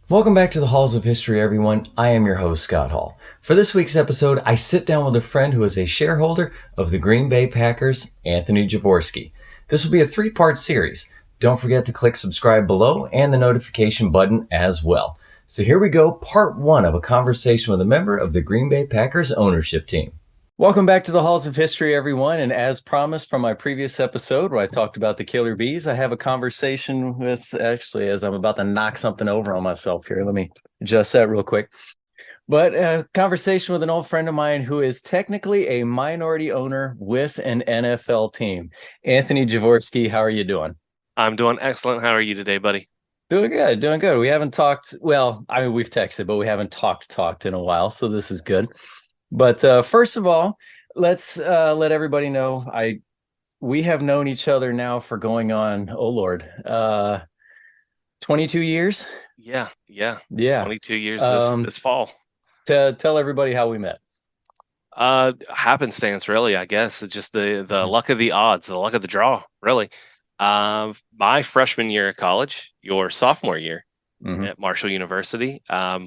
Welcome back to the Halls of History, everyone. I am your host, Scott Hall. For this week's episode, I sit down with a friend who is a shareholder of the Green Bay Packers, Anthony Javorsky. This will be a three-part series. Don't forget to click subscribe below and the notification button as well. So here we go, part one of a conversation with a member of the Green Bay Packers ownership team. Welcome back to the Halls of History, everyone. And as promised from my previous episode where I talked about the killer bees, I have a conversation with, actually, as I'm about to knock something over on myself here. Let me adjust that real quick. But a conversation with an old friend of mine who is technically a minority owner with an NFL team. Anthony Javorsky, how are you doing? I'm doing excellent. How are you today, buddy? Doing good, doing good. We haven't talked, well, I mean, we've texted, but we haven't talked in a while, so this is good. But first of all, let's let everybody know we have known each other now for going on, oh Lord, 22 years. Yeah. Yeah. 22 years this fall. To tell everybody how we met. Happenstance, really, I guess. It's just the luck of the odds, the luck of the draw, really. My freshman year of college, your sophomore year Mm-hmm. at Marshall University,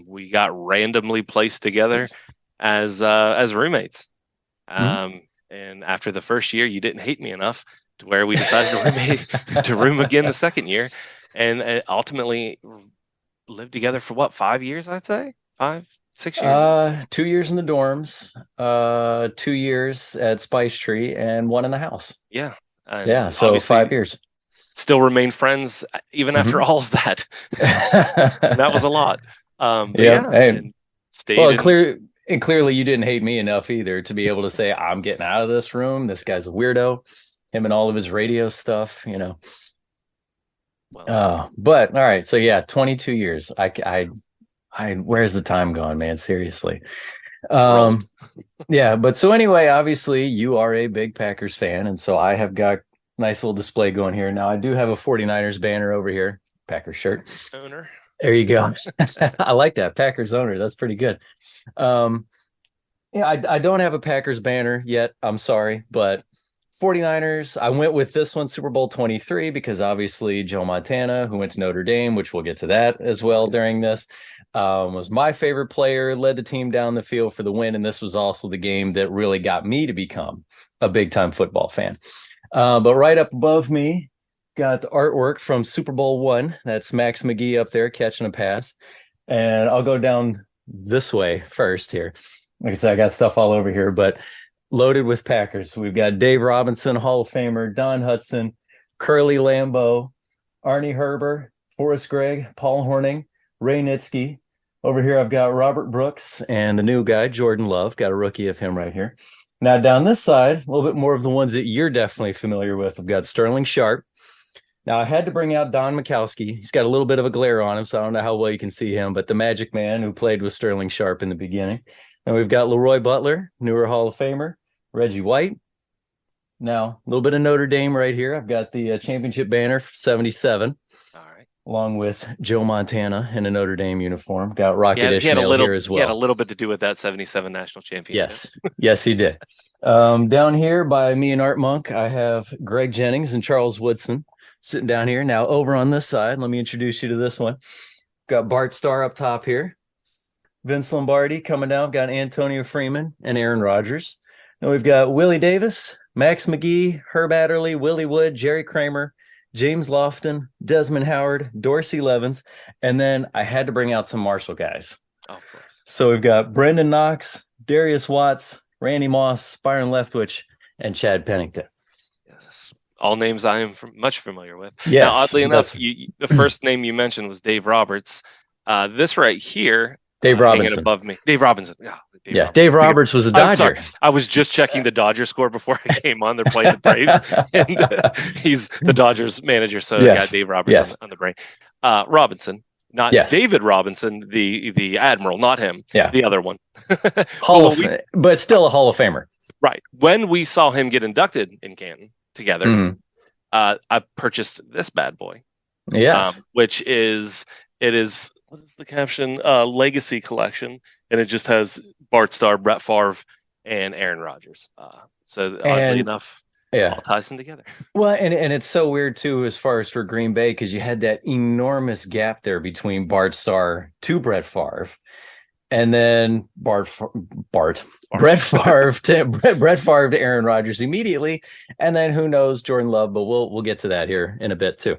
we got randomly placed together as roommates. Mm-hmm. And after the first year, you didn't hate me enough to where we decided to room again the second year, and ultimately lived together for what, 5 years? I'd say 5, 6 years. 2 years in the dorms, 2 years at Spice Tree, and one in the house. Yeah, Yeah, and so obviously 5 years. still remain friends even after all of that. And that was a lot. But Yeah. yeah, Hey, and stayed well, in. clearly you didn't hate me enough either to be able to say I'm getting out of this room. This guy's a weirdo. Him and all of his radio stuff. Well, But all right, so yeah, 22 years. Where's the time gone, man? Seriously. we're old. Um, yeah, but so anyway, obviously you are a big Packers fan, and so I have got a nice little display going here. Now I do have a 49ers banner over here, Packers shirt. Owner. There you go. I like that. Packers owner. That's pretty good. Um, yeah, I don't have a Packers banner yet. I'm sorry, but 49ers, I went with this one, Super Bowl 23, because obviously Joe Montana, who went to Notre Dame, which we'll get to that as well during this, was my favorite player, led the team down the field for the win. And this was also the game that really got me to become a big time football fan. But right up above me, got the artwork from Super Bowl one. That's Max McGee up there catching a pass. And I'll go down this way first here. Like I said, I got stuff all over here, but loaded with Packers. We've got Dave Robinson, Hall of Famer, Don Hudson, Curly Lambeau, Arnie Herber, Forrest Gregg, Paul Hornung, Ray Nitschke. Over here, I've got Robert Brooks and the new guy, Jordan Love. Got a rookie of him right here. Now, down this side, a little bit more of the ones that you're definitely familiar with. I've got Sterling Sharpe. Now, I had to bring out Don Mikowski. He's got a little bit of a glare on him, so I don't know how well you can see him, but the Magic Man who played with Sterling Sharpe in the beginning. And we've got Leroy Butler, newer Hall of Famer, Reggie White. Now, a little bit of Notre Dame right here. I've got the championship banner for 77, All right. along with Joe Montana in a Notre Dame uniform. Got Rocket He had a Ishmael little here as he had a well. little bit to do with that 77 national championship. Yes, yes, he did. Down here by me and Art Monk, I have Greg Jennings and Charles Woodson sitting down here. Now, over on this side, let me introduce you to this one. Got Bart Starr up top here. Vince Lombardi coming down. We've got Antonio Freeman and Aaron Rodgers. Then we've got Willie Davis, Max McGee, Herb Adderley, Willie Wood, Jerry Kramer, James Lofton, Desmond Howard, Dorsey Levens, and then I had to bring out some Marshall guys. Oh, of course. So we've got Brendan Knox, Darius Watts, Randy Moss, Byron Leftwich, and Chad Pennington. Yes. All names I am much familiar with. Now, Yes, oddly enough, the first name you mentioned was Dave Roberts. This right here, Dave hanging Robinson. above me, Dave Robinson. Dave Yeah, Roberts. Dave Roberts was a I'm sorry. Dodger. I was just checking the Dodgers score before I came on. They're playing the Braves, and he's the Dodgers manager. So Yes. yeah, Dave Roberts Yes. on the brain. Robinson, not Yes. David Robinson, the admiral, not him. Yeah. The other one. But still a Hall of Famer. Right. When we saw him get inducted in Canton together, Mhm. I purchased this bad boy. Yes. Which is what is the caption? Legacy collection, and it just has Bart Starr, Brett Favre, and Aaron Rodgers. So oddly enough, Yeah. All ties them together. Well, and it's so weird too, as far as for Green Bay, because you had that enormous gap there between Bart Starr to Brett Favre, and then Bart Brett Bart. Favre to Brett Favre to Aaron Rodgers immediately, and then who knows Jordan Love, but we'll get to that here in a bit too.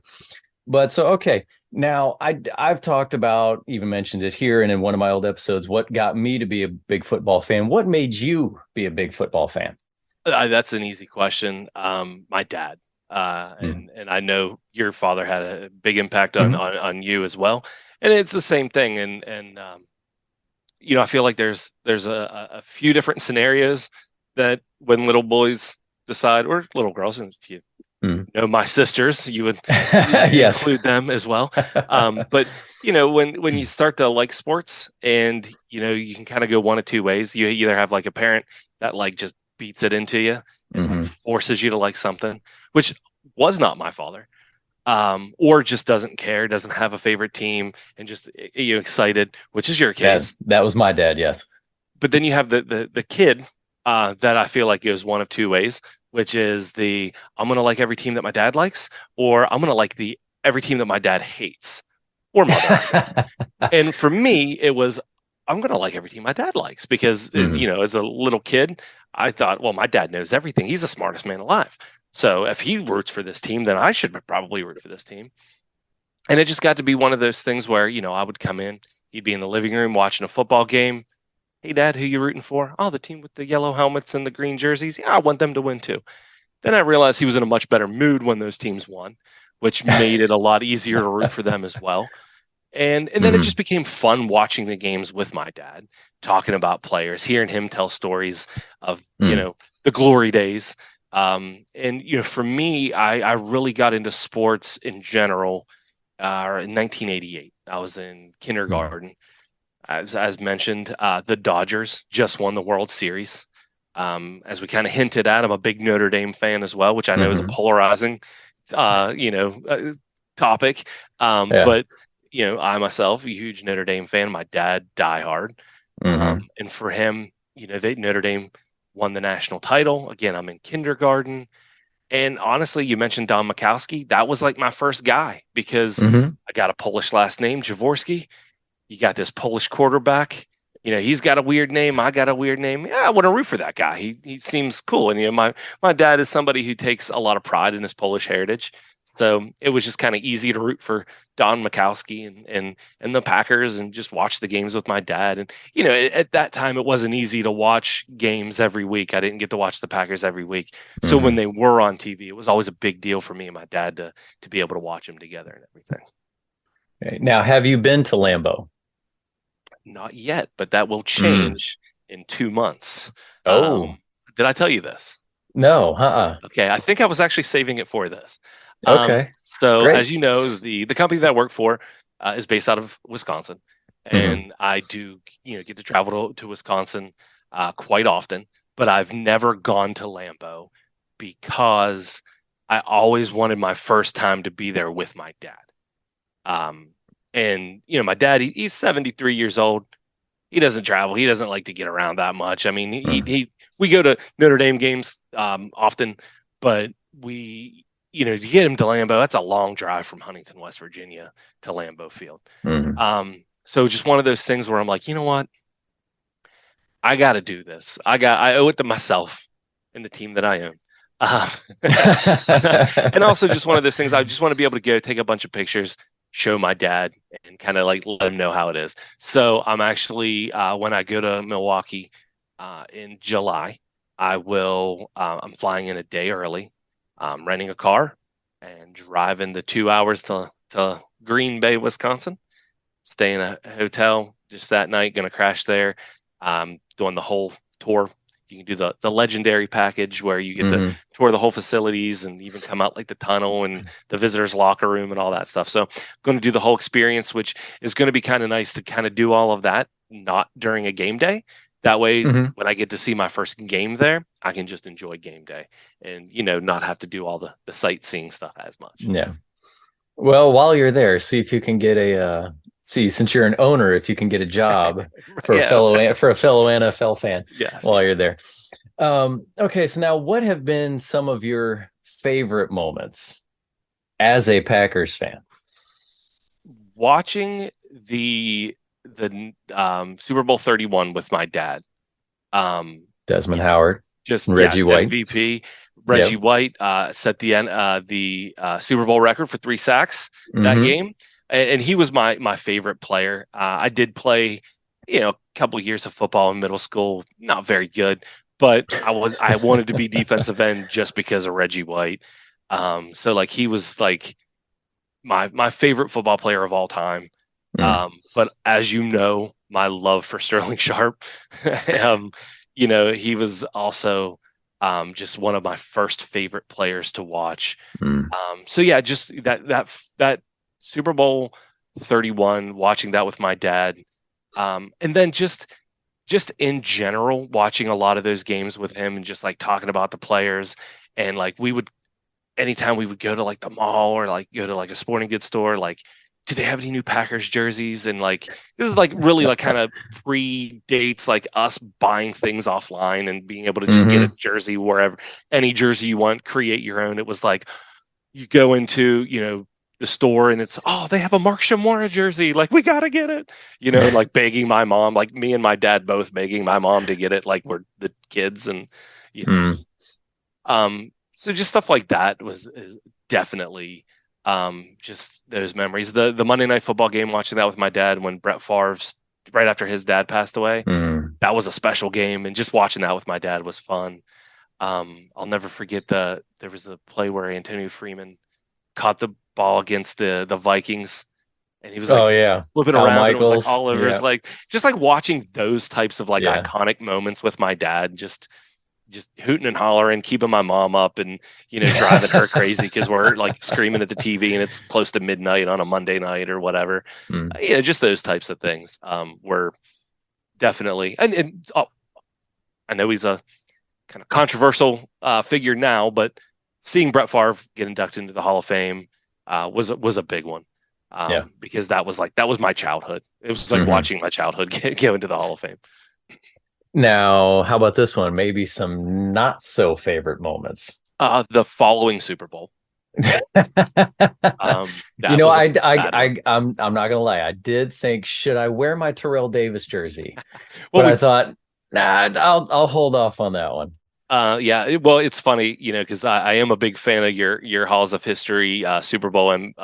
But so okay, now I've talked about, even mentioned it here and in one of my old episodes, what got me to be a big football fan. What made you be a big football fan? That's an easy question. My dad, Mm-hmm. and I know your father had a big impact on Mm-hmm. on you as well, and it's the same thing. And I feel like there's a few different scenarios that when little boys decide, or little girls, and if you know my sisters, you would Yes. include them as well. But when you start to like sports, and you can kind of go one of two ways. You either have like a parent that like just beats it into you and like Hmm. forces you to like something, which was not my father, or just doesn't care, doesn't have a favorite team, and just excited, which is your That case. that was my dad, yes. But then you have the kid that I feel like goes one of two ways, which is the I'm gonna like every team that my dad likes, or I'm gonna like the every team that my dad hates, or mother, I guess. And for me, it was I'm gonna like every team my dad likes because Hmm. as a little kid, I thought, well, my dad knows everything. He's the smartest man alive. So if he roots for this team, then I should probably root for this team. And it just got to be one of those things where I would come in, he'd be in the living room watching a football game. Hey, Dad, who you rooting for? Oh, the team with the yellow helmets and the green jerseys. Yeah, I want them to win too. Then I realized he was in a much better mood when those teams won, which made it a lot easier to root for them as well. And then it just Hmm. became fun watching the games with my dad, talking about players, hearing him tell stories of Hmm. the glory days. And for me, I really got into sports in general in 1988. I was in Hmm. kindergarten. As mentioned, the Dodgers just won the World Series. As we kind of hinted at, I'm a big Notre Dame fan as well, which I know is a Hmm. polarizing, topic. Yeah. But I myself, a huge Notre Dame fan. My dad, diehard, Hmm. and for him, Notre Dame won the national title. Again, I'm in kindergarten, and honestly, you mentioned Don Mikowski. That was like my first guy because Hmm. I got a Polish last name, Javorsky. You got this Polish quarterback. He's got a weird name. I got a weird name. Yeah, I want to root for that guy. He seems cool. And my dad is somebody who takes a lot of pride in his Polish heritage. So it was just kind of easy to root for Don Mikowski and the Packers and just watch the games with my dad. And at that time it wasn't easy to watch games every week. I didn't get to watch the Packers every week. So when Hmm. they were on TV, it was always a big deal for me and my dad to be able to watch them together and everything. Now, have you been to Lambeau? Not yet, but that will Mm. change in 2 months. Oh, Did I tell you this? no. Uh-uh. Okay, I think I was actually saving it for this. Okay. So, Great. as you know, the company that I work for is based out of Wisconsin, Hmm. and I do get to travel to Wisconsin quite often. But I've never gone to Lambeau because I always wanted my first time to be there with my dad. Um, and my dad, he's 73 years old. He doesn't travel. He doesn't like to get around that much. I mean, Hmm. we go to Notre Dame games often, but to get him to Lambeau, that's a long drive from Huntington, West Virginia to Lambeau Field. Hmm. So just one of those things where I'm like, you know what? I got to do this. I owe it to myself and the team that I own. Uh, and also just one of those things. I just want to be able to go take a bunch of pictures, show my dad, and kind of like let him know how it is. So I'm actually when I go to Milwaukee in July, I'm flying in a day early, renting a car, and driving the 2 hours to Green Bay, Wisconsin. Stay in a hotel just that night. Going to crash there. Doing the whole tour. You can do the legendary package where you get to Hmm. tour the whole facilities and even come out like the tunnel and the visitors locker room and all that stuff. So I'm going to do the whole experience, which is going to be kind of nice to kind of do all of that, not during a game day. That way, Hmm. when I get to see my first game there, I can just enjoy game day and not have to do all the sightseeing stuff as much. Yeah. Well, while you're there, see if you can get see, since you're an owner, if you can get a job for a Yeah. fellow NFL fan Yes. while you're Yes. there. Okay, so now what have been some of your favorite moments as a Packers fan? Watching the Super Bowl 31 with my dad. Um, Desmond you know, Howard just and yeah, Reggie White. MVP. Reggie Yep. White set the Super Bowl record for 3 sacks that Mm-hmm. game, and he was my favorite player. I did play, a couple years of football in middle school, not very good, but I wanted to be defensive end just because of Reggie White. So like he was like my favorite football player of all time. Mm, But as you know, my love for Sterling Sharpe, um, he was also just one of my first favorite players to watch. mm, So yeah, just that Super Bowl 31, watching that with my dad, and then just in general, watching a lot of those games with him and just like talking about the players, and like we would anytime we would go to like the mall or like go to like a sporting goods store, like, do they have any new Packers jerseys? And like, this is like really like kind of predates like us buying things offline and being able to just get a mm-hmm. jersey wherever, any jersey you want, create your own. It was like you go into, the store and it's, oh, they have a Mark Shamora jersey. Like, we got to get it, and like begging my mom, like me and my dad both begging my mom to get it. Like we're the kids and, you know, Mm, so just stuff like that is definitely just those memories. The Monday Night Football game, watching that with my dad when Brett Favre's right after his dad passed away, mm. that was a special game, and just watching that with my dad was fun. I'll never forget there was a play where Antonio Freeman caught the ball against the Vikings, and he was Oh like yeah. flipping Al around, and it was like Michaels. all over his Yeah. legs. Just like watching those types of like Yeah. iconic moments with my dad, just hooting and hollering, keeping my mom up, and driving her crazy because we're like screaming at the TV and it's close to midnight on a Monday night or whatever. Mm. Just those types of things were definitely. And I know he's a kind of controversial figure now, but seeing Brett Favre get inducted into the Hall of Fame was a big one. Yeah. Because that was my childhood. It was like Hmm. watching my childhood go into the Hall of Fame. Now, how about this one? Maybe some not so favorite moments. The following Super Bowl, You that know, was a bad one. I'm not gonna lie. I did think, should I wear my Terrell Davis jersey? Well, But I we've thought, nah, I'll hold off on that one. yeah, well, it's funny, because I am a big fan of your Halls of History Super Bowl and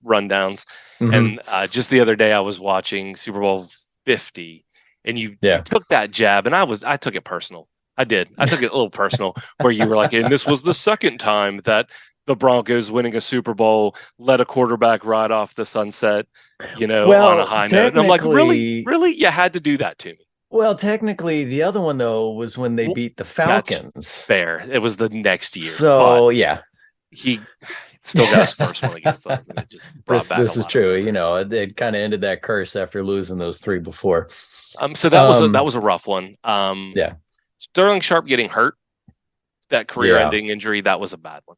rundowns. Hmm. And just the other day, I was watching Super Bowl 50, and you Yeah. took that jab, and I took it personal. I did. I took it a little personal, where you were like, and this was the second time that the Broncos winning a Super Bowl let a quarterback ride off the sunset, on a Well, high note. And I'm like, really, technically, really, you had to do that to me. the other one though was when they Well, beat the that's Falcons. fair. It was the next year, but So yeah. he still got his first one against us, and it just brought back a This is lot of true. memories. It kind of ended that curse after losing those three before. So that Um, was a rough one. yeah, Sterling Sharpe getting hurt, that yeah, career-ending injury, that was a bad one.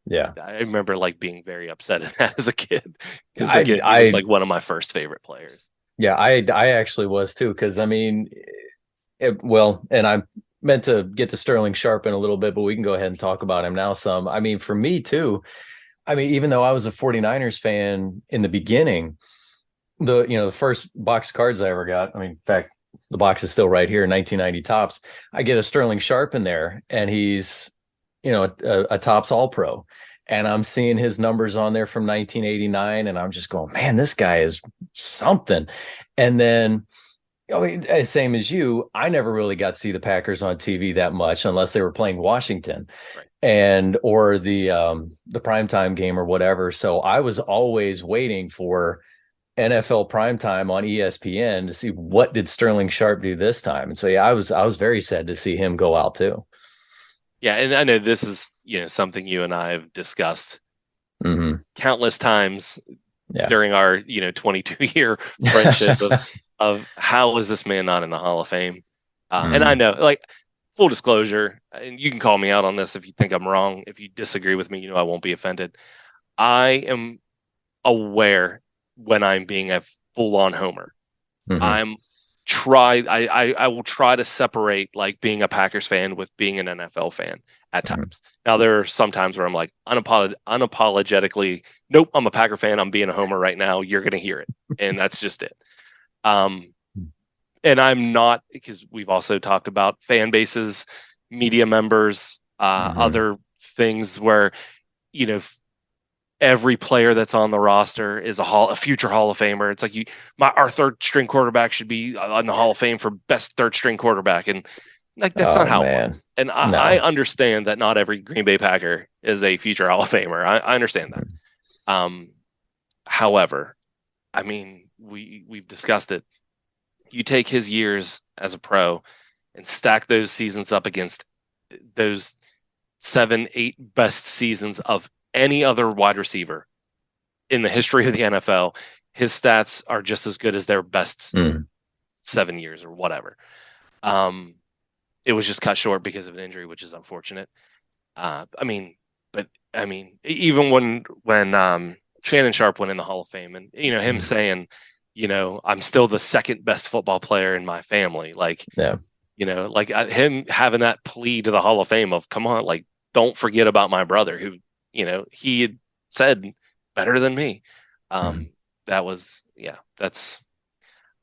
yeah. I remember like being very upset at that as a kid because I, again, he was I, like one of my first favorite players. yeah, I actually was too. Because I mean, well, and I meant to get to Sterling Sharp in a little bit, but we can go ahead and talk about him now some. I mean, for me too. I mean, even though I was a 49ers fan in the beginning, the first box of cards I ever got, I mean, in fact, the box is still right here, 1990 tops. I get a Sterling Sharp in there, and he's, a tops all pro. And I'm seeing his numbers on there from 1989, and I'm just going, man, this guy is something. And then, same as you, I never really got to see the Packers on TV that much unless they were playing Washington Right. and or the primetime game or whatever. So I was always waiting for NFL primetime on ESPN to see what did Sterling Sharp do this time. And so yeah, I was very sad to see him go out too. Yeah, and I know this is something you and I have discussed Hmm. countless times Yeah. during our 22-year friendship of how is this man not in the Hall of Fame? And I Mm. know, like, full disclosure, and you can call me out on this if you think I'm wrong. If you disagree with me, I won't be offended. I am aware when I'm being a full-on homer. Hmm. I'm I will try to separate like being a Packers fan with being an NFL fan at times. Now there are some times where I'm like unapologetically, nope, I'm a Packer fan. I'm being a homer right now. You're gonna hear it, and that's just it. And I'm not, because we've also talked about fan bases, media members, other things where, you know, every player that's on the roster is a future Hall of Famer. It's like our third string quarterback should be on the Hall of Fame for best third string quarterback, and like that's not how it works. And I understand that not every Green Bay Packer is a future Hall of Famer. I understand that. However, I mean, we've discussed it. You take his years as a pro and stack those seasons up against those 7-8 best seasons of any other wide receiver in the history of the NFL, his stats are just as good as their best 7 years or whatever. It was just cut short because of an injury, which is unfortunate. Even when Shannon Sharpe went in the Hall of Fame, and him saying, I'm still the second best football player in my family, him having that plea to the Hall of Fame of, come on, like, don't forget about my brother who, he had said better than me. That's,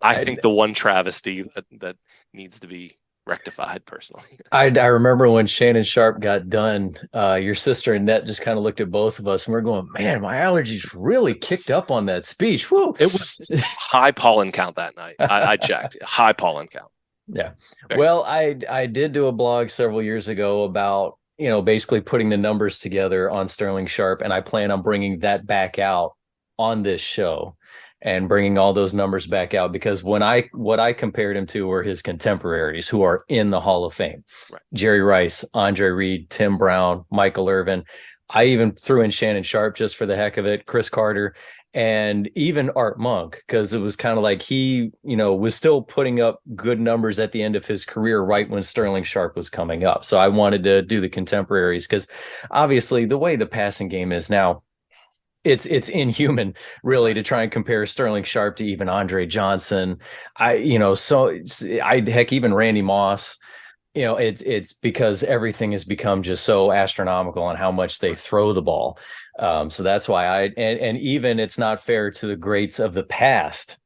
I think the one travesty that needs to be rectified personally. I remember when Shannon Sharpe got done, your sister and Annette just kind of looked at both of us and we're going, man, my allergies really kicked up on that speech. Woo! It was high pollen count that night. I checked. High pollen count. Yeah. Well, I did do a blog several years ago about, basically putting the numbers together on Sterling Sharpe, and I plan on bringing that back out on this show and bringing all those numbers back out, because what I compared him to were his contemporaries who are in the Hall of Fame. Right. Jerry Rice, Andre Reed, Tim Brown, Michael Irvin. I even threw in Shannon Sharpe just for the heck of it, Chris Carter, and even Art Monk, because it was kind of like he, was still putting up good numbers at the end of his career right when Sterling Sharpe was coming up. So I wanted to do the contemporaries, because obviously the way the passing game is now, it's inhuman really to try and compare Sterling Sharpe to even Andre Johnson. Heck, even Randy Moss. It's because everything has become just so astronomical on how much they throw the ball. So that's why and even it's not fair to the greats of the past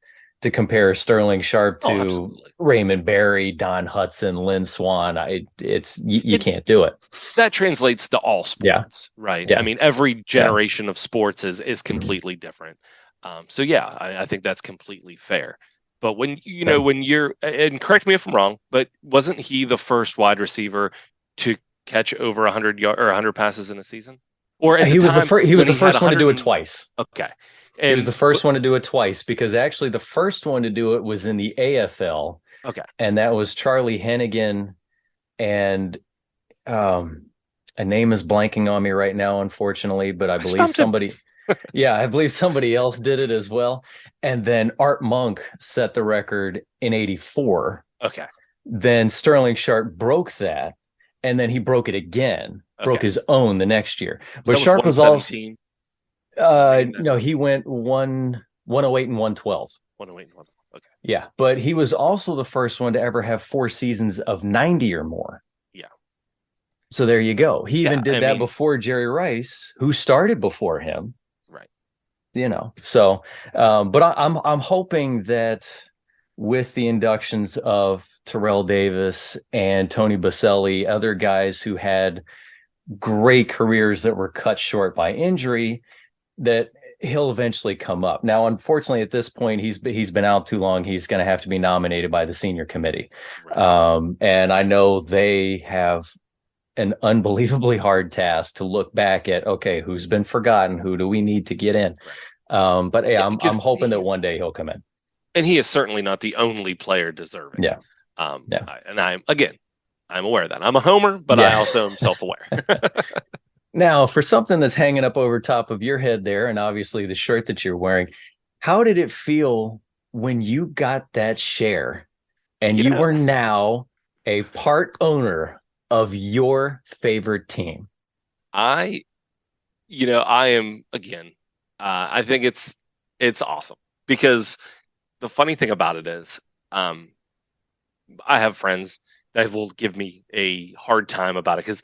to compare Sterling Sharpe to Raymond Barry, Don Hudson, Lynn Swan. You can't do it. That translates to all sports, right? Yeah. I mean, every generation of sports is completely different. I think that's completely fair. But when you're, and correct me if I'm wrong, but wasn't he the first wide receiver to catch over 100 or 100 passes in a season? Or he was the first one to do it twice. Okay. And he was the first one to do it twice, because actually the first one to do it was in the AFL. Okay. And that was Charlie Hennigan, and a name is blanking on me right now, unfortunately, but I believe somebody else did it as well. And then Art Monk set the record in 1984. Okay. Then Sterling Sharpe broke that, and then he broke it again, broke his own the next year. But Sharpe was also he went 108 and 112. 108 and 112. Okay. Yeah, but he was also the first one to ever have 4 seasons of 90 or more. Yeah. So there you go. He even did that before Jerry Rice, who started before him. Right. So, but I'm hoping that with the inductions of Terrell Davis and Tony Baselli, other guys who had great careers that were cut short by injury, that he'll eventually come up. Now, unfortunately, at this point, he's been out too long. He's going to have to be nominated by the senior committee. Right. And I know they have an unbelievably hard task to look back at, okay, who's been forgotten? Who do we need to get in? But hey, I'm hoping that one day he'll come in. And he is certainly not the only player deserving. Yeah. I'm aware of that. I'm a homer, but I also am self-aware. Now, for something that's hanging up over top of your head there, and obviously the shirt that you're wearing, how did it feel when you got that share and you were now a part owner of your favorite team? I am, again, I think it's awesome, because the funny thing about it is, I have friends that will give me a hard time about it because,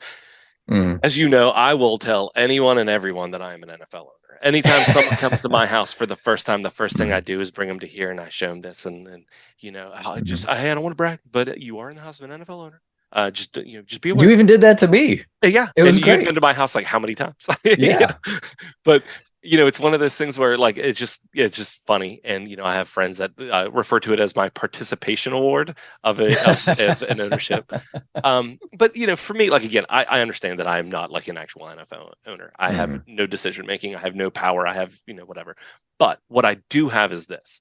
Mm. as you know, I will tell anyone and everyone that I am an NFL owner. Anytime someone comes to my house for the first time, the first thing I Mm. do is bring them to here and I show them this, and Mhm. hey, I don't want to brag, but you are in the house of an NFL owner. Just be You aware. even did that to me. Yeah, It and was you'd been great. to my house like how many times? Yeah. But it's one of those things where like it's just funny, and I have friends that refer to it as my participation award of an ownership. But for me, like again, I understand that I am not like an actual NFL owner. I have Mhm. no decision making. I have no power. I have whatever. But what I do have is this: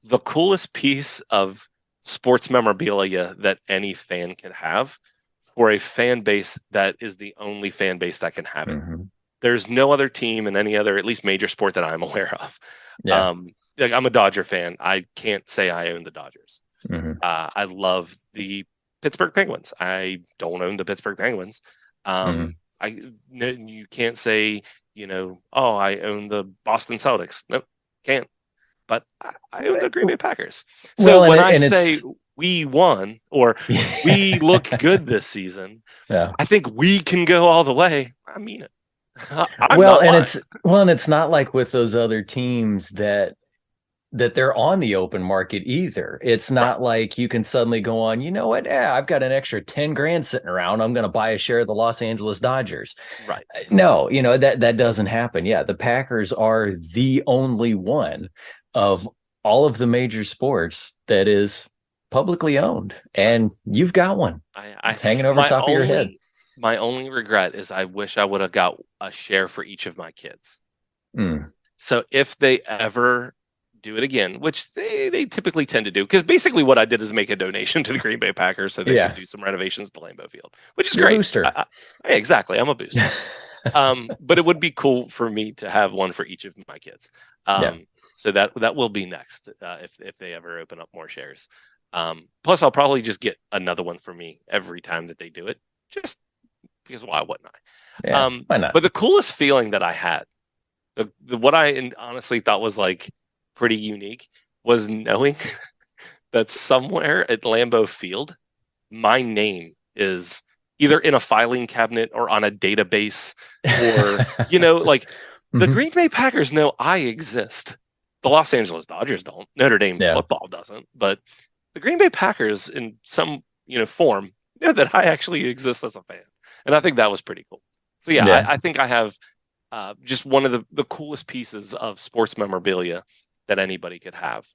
the coolest piece of sports memorabilia that any fan can have for a fan base that is the only fan base that can have it. Mhm. There's no other team in any other, at least major sport that I'm aware of. Yeah. Um, like I'm a Dodger fan. I can't say I own the Dodgers. Mhm. I love the Pittsburgh Penguins. I don't own the Pittsburgh Penguins. Um, Mhm. I no, you can't say oh, I own the Boston Celtics. Nope, can't. But I own the Green Bay Packers. So Well, when I and say it's we won or we look good this season, yeah. I think we can go all the way. I mean it. I'm Well, not and lying. it's not like with those other teams that they're on the open market either. It's Right, not like you can suddenly go on, you know what? Yeah, I've got an extra 10 grand sitting around. I'm going to buy a share of the Los Angeles Dodgers. right. No, that doesn't happen. Yeah, the Packers are the only That's one it. of all of the major sports that is publicly owned, Right. and you've got one. I It's hanging over my top of your head. only regret is I wish I would have got a share for each of my kids. Mm, So if they ever do it again, which they typically tend to do, because basically what I did is make a donation to the Green Bay Packers so they could yeah, do some renovations to Lambeau Field, which is you're a great. booster. Yeah, exactly, I'm a booster. But it would be cool for me to have one for each of my kids. Yeah. So that will be next if they ever open up more shares. Plus, I'll probably just get another one for me every time that they do it, just because why wouldn't I? Yeah. Why not? But the coolest feeling that I had, what I honestly thought was like pretty unique, was knowing that somewhere at Lambeau Field, my name is either in a filing cabinet or on a database, or like the Mhm. Green Bay Packers know I exist. The Los Angeles Dodgers don't. Notre Dame Yeah. football doesn't, but the Green Bay Packers in some form know that I actually exist as a fan, and I think that was pretty cool. So yeah, Yeah. I think I have just one of the coolest pieces of sports memorabilia that anybody could have,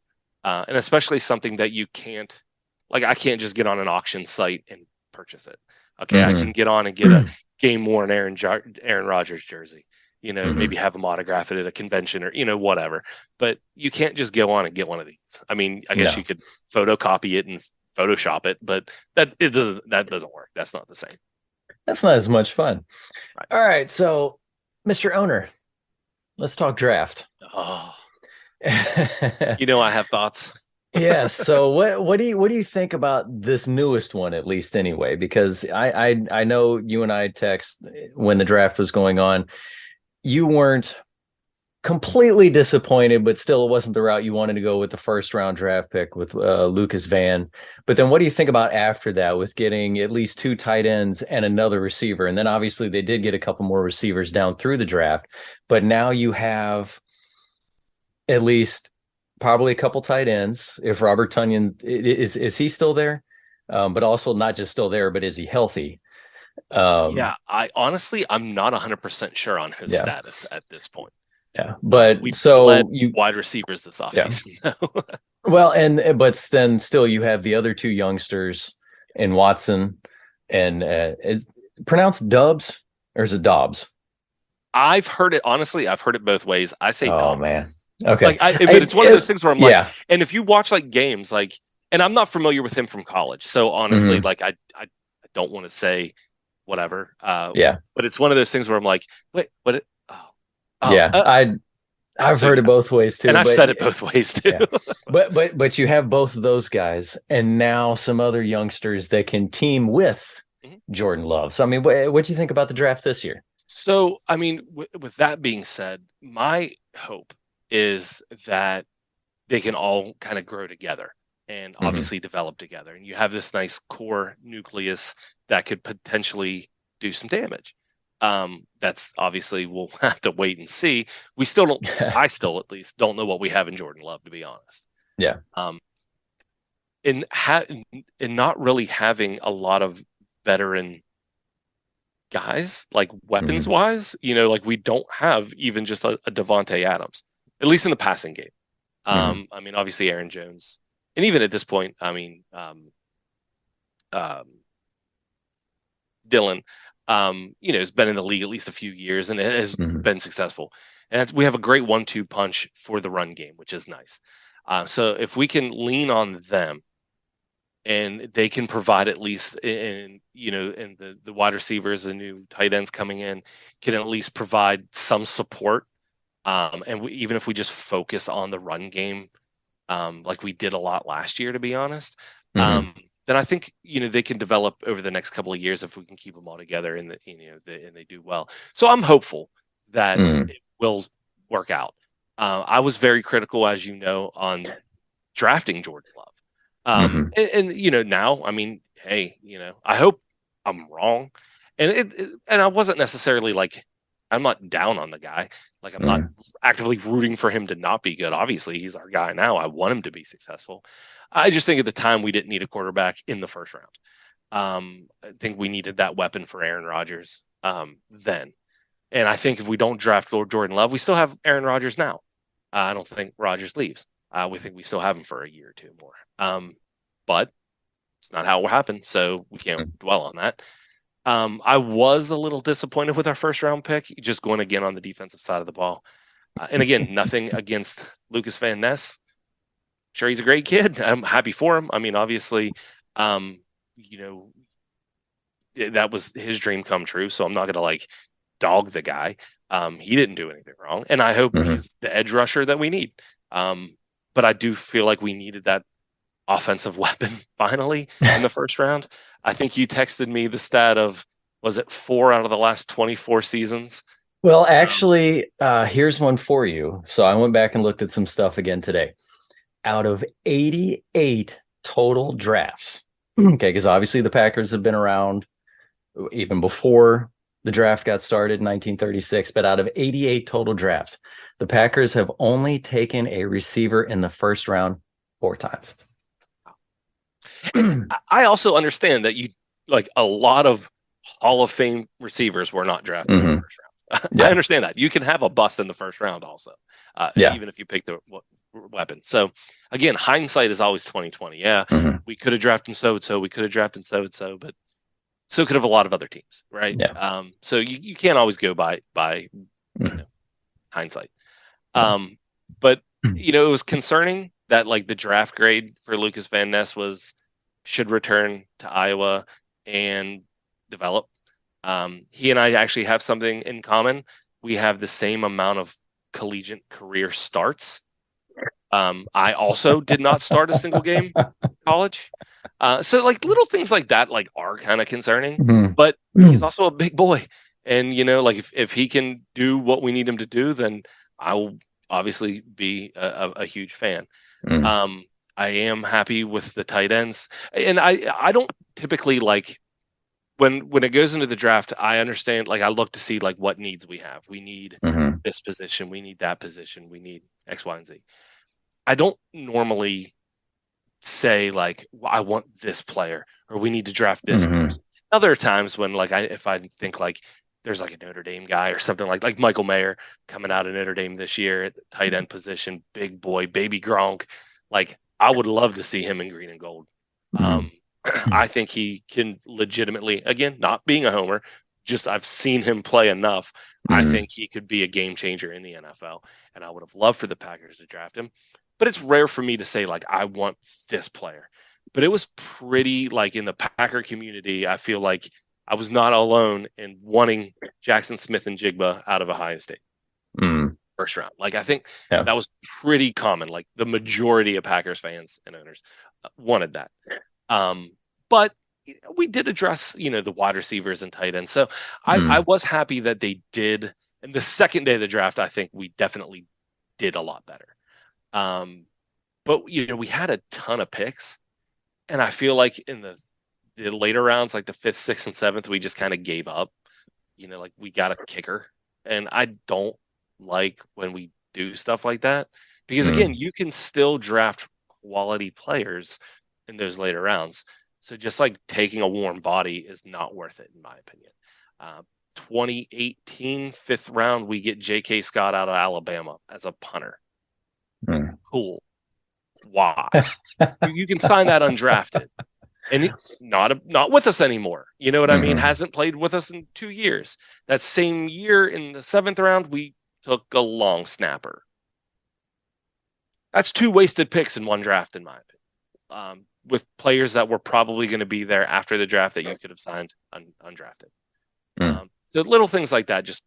and especially something that you can't, like I can't just get on an auction site and purchase it. Okay, I Hmm. can get on and get a game worn Aaron Rodgers jersey. Hmm. Maybe have him autograph it at a convention or whatever. But you can't just go on and get one of these. I mean, I guess you No, could photocopy it and Photoshop it, but that doesn't work. That's not the same. that's not as much fun. Right. All right. So, Mr. Owner, let's talk draft. Oh, Yeah. I have thoughts. So what do you think about this newest one, at least anyway? Because I know you and I text when the draft was going on. You weren't completely disappointed, but still it wasn't the route you wanted to go with the first round draft pick with Lucas Van. But then what do you think about after that with getting at least two tight ends and another receiver? And then obviously they did get a couple more receivers down through the draft, but now you have at least probably a couple tight ends. If Robert Tunyon is he still there? But also not just still there, but is he healthy? Um, Yeah, I'm not 100% sure on his yeah, status at this point. yeah. But We bled so you, wide receivers this yeah. offseason, though. Well, and but then still you have the other two youngsters in Watson and is pronounced Dubs or is it Dobbs? I've heard it both ways. I say Oh Dobbs. man. Okay. But it's one of those things where I'm like, Yeah. and if you watch like games, like, and I'm not familiar with him from college, so honestly, Hmm. like, I don't want to say whatever. Yeah. But it's one of those things where I'm like, wait, what? Oh, Yeah. I've so heard yeah, it both ways and too, I've but said it both ways too. yeah. But you have both of those guys and now some other youngsters that can team with Mhm. Jordan Love. So I mean, what do you think about the draft this year? So, I mean, with that being said, my hope is that they can all kind of grow together and Hmm. obviously develop together. And you have this nice core nucleus that could potentially do some damage. That's obviously we'll have to wait and see. We still don't. I still at least don't know what we have in Jordan Love, to be honest. Yeah. Um, in not really having a lot of veteran guys, like weapons Hmm. wise, like we don't have even just a Devonte Adams, at least in the passing game. Hmm. I mean, obviously Aaron Jones, and even at this point, I mean, um, Dylan, has been in the league at least a few years and has Hmm. been successful. And we have a great 1-2 punch for the run game, which is nice. So if we can lean on them and they can provide at least in the wide receivers, the new tight ends coming in can at least provide some support. And even if we just focus on the run game, like we did a lot last year, to be honest, Hmm. um, then I think they can develop over the next couple of years if we can keep them all together and and they do well. So I'm hopeful that Hmm. it will work out. I was very critical, as you know, on drafting Jordan Love. Hmm. Now, I mean, hey, I hope I'm wrong. And I wasn't necessarily like, I'm not down on the guy. Like, I'm not Hmm. actively rooting for him to not be good. Obviously, he's our guy now. I want him to be successful. I just think at the time we didn't need a quarterback in the first round. I think we needed that weapon for Aaron Rodgers then. And I think if we don't draft Jordan Love, we still have Aaron Rodgers now. I don't think Rodgers leaves. We think we still have him for a year or two more. But it's not how it happened, so we can't dwell on that. I was a little disappointed with our first round pick, just going again on the defensive side of the ball. And again, nothing against Lucas Van Ness. Sure, he's a great kid. I'm happy for him. I mean, obviously, um, you know, that was his dream come true. So I'm not gonna like dog the guy. He didn't do anything wrong, and I hope Hmm. he's the edge rusher that we need. But I do feel like we needed that offensive weapon finally in the first round. I think you texted me the stat of was it 4 out of the last 24 seasons? Well, Um, actually, here's one for you. So I went back and looked at some stuff again today. Out of 88 total drafts, okay, because obviously the Packers have been around even before the draft got started in 1936, but out of 88 total drafts, the Packers have only taken a receiver in the first round 4 times. and I also understand that you like a lot of Hall of Fame receivers were not drafted in the Hmm. first round. I Yeah. understand that you can have a bust in the first round also, Yeah. even if you pick the weapon. So again, hindsight is always 2020. Yeah, Hmm. we could have drafted so and so, we could have drafted so and so, but so could have a lot of other teams, right? Yeah. So you can't always go by you Hmm. know hindsight. Yeah. Um, but it was concerning that like the draft grade for Lucas Van Ness was should return to Iowa and develop. He and I actually have something in common. We have the same amount of collegiate career starts. I also did not start a single game in college. So like little things like that like are kind of concerning, Hmm. but he's also a big boy. And like if he can do what we need him to do, then I will obviously be a huge fan. Hmm. Um, I am happy with the tight ends, and I don't typically like when it goes into the draft. I understand like I look to see like what needs we have. We need Hmm. this position, we need that position, we need X, Y, and Z. I don't normally say like "Well, I want this player or we need to draft this Hmm. person. Other times when like if I think like there's like a Notre Dame guy or something like Michael Mayer coming out of Notre Dame this year at the tight end position, big boy, baby Gronk, like I would love to see him in green and gold. Hmm. Um, I think he can legitimately, again, not being a homer, just I've seen him play enough. I Hmm. think he could be a game changer in the NFL, and I would have loved for the Packers to draft him. But it's rare for me to say like I want this player. But it was pretty like in the Packer community. I feel like I was not alone in wanting Jackson Smith and Jigba out of Ohio State Hmm. first round. Like I think Yeah. that was pretty common. Like the majority of Packers fans and owners wanted that. Um, but we did address the wide receivers and tight ends. So I Hmm. was happy that they did. And the second day of the draft, I think we definitely did a lot better. Um, but we had a ton of picks, and I feel like in the later rounds, like the 5th, 6th, and 7th, we just kind of gave up. Like we got a kicker, and I don't like when we do stuff like that, because again, you can still draft quality players in those later rounds. So just like taking a warm body is not worth it, in my opinion. 2018 5th round, we get J.K. Scott out of Alabama as a punter. Cool. Why? You can sign that undrafted, and not with us anymore. You know what I mean? Hasn't played with us in 2 years. That same year in the 7th round, we took a long snapper. That's 2 wasted picks in one draft, in my opinion, with players that were probably going to be there after the draft that you could have signed undrafted. So little things like that just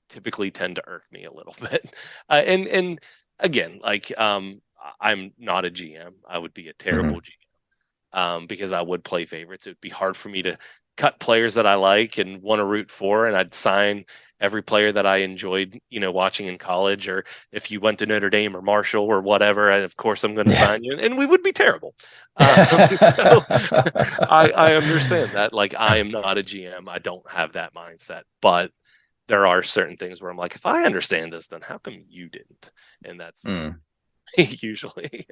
typically tend to irk me a little bit. And again, like I'm not a GM. I would be a terrible GM because I would play favorites. It would be hard for me to cut players that I like and want to root for, and I'd sign every player that I enjoyed, watching in college, or if you went to Notre Dame or Marshall or whatever, of course I'm going to sign you, and we would be terrible. So I understand that. Like, I am not a GM. I don't have that mindset, but there are certain things where I'm like, if I understand this, then how come you didn't? And that's usually.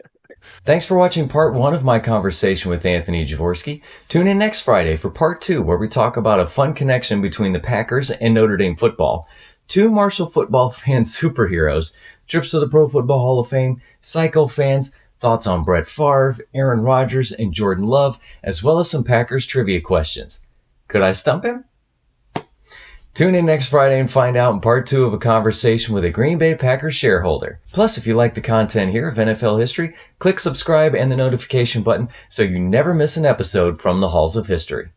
Thanks for watching part 1 of my conversation with Anthony Javorsky. Tune in next Friday for part 2, where we talk about a fun connection between the Packers and Notre Dame football, 2 Marshall football fan superheroes, trips to the Pro Football Hall of Fame, Psycho fans, thoughts on Brett Favre, Aaron Rodgers, and Jordan Love, as well as some Packers trivia questions. Could I stump him? Tune in next Friday and find out in part 2 of a conversation with a Green Bay Packers shareholder. Plus, if you like the content here of NFL history, click subscribe and the notification button so you never miss an episode from the Halls of History.